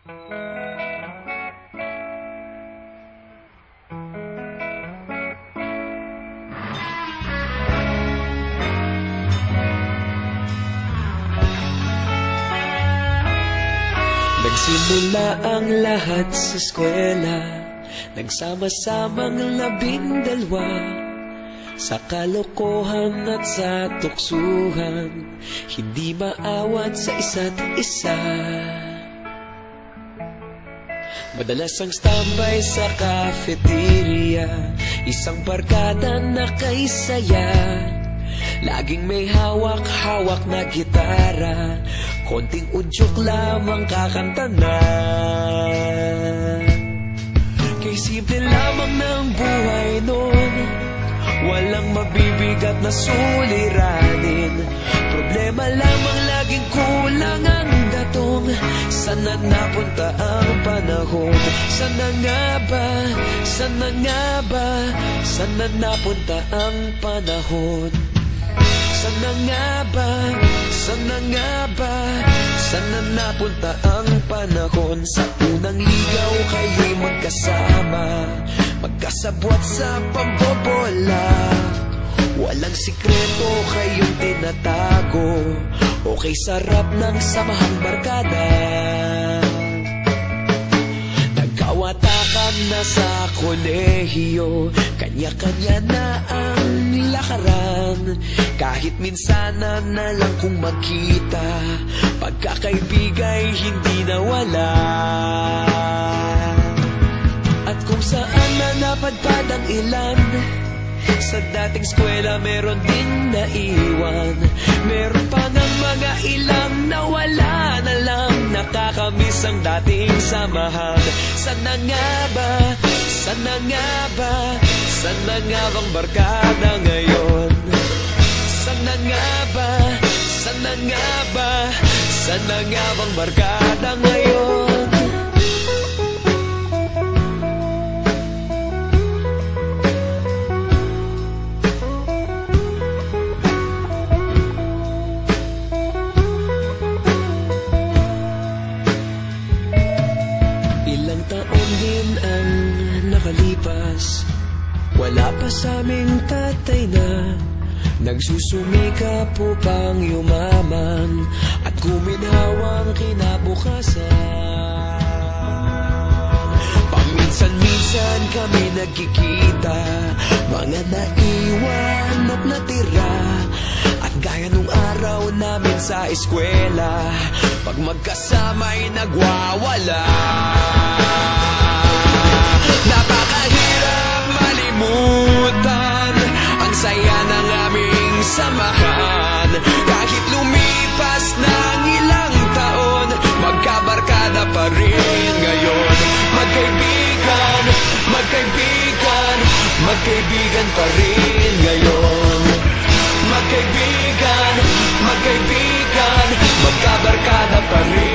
Nagsimula ang lahat sa eskwela, nagsama-samang 12, sa kalokohan at sa tuksuhan, hindi maawat sa isa't isa. Madalas ang standby sa cafeteria, isang barkada na kay saya. Laging may hawak-hawak na gitara, konting udyok lamang kakanta na. Kay simple lamang ng buhay nun, walang mabibigat na suliranin. Problema lamang laging kulang ang datong. Sana napunta ang panahon? Sana nga ba? Sana nga ba? Sana napunta ang panahon? Sana nga ba? Sana nga ba? Sana napunta ang panahon? Sa unang ligaw kayo'y magkasama, magkasabwat sa pambobola. Walang sikreto kayong tinatago, okay sarap ng samahang barkada. Nagkawatakan na sa kolehiyo, kanya-kanya na ang lakaran. Kahit minsan na lang kung magkita, pagkakaibigay hindi nawala. At kung saan na napadpad ang ilan, sa dating eskwela meron din naiwan. Meron pa ng mga ilang nawala na lang, nakakamiss ang dating samahan. Sana nga ba? Sana nga ba? Sana nga bang barkada ngayon? Sana nga ba? Sana nga ba? Sana nga bang barkada ngayon? Ilang taon din ang nakalipas, wala pa sa aming tatay na nagsusumikap upang yumaman at kuminhawang kinabukasan. Paminsan-minsan kami nagkikita, mga naiwan at natira. At gaya nung araw namin sa eskwela, pag magkasama'y nagwawala. Napakahirap malimutan ang saya ng aming samahan. Kahit lumipas ng ilang taon, magkabarkada pa rin ngayon. Magkaibigan, magkaibigan, magkaibigan pa rin ngayon. Magkaibigan, magkaibigan, magkabarkada pa rin.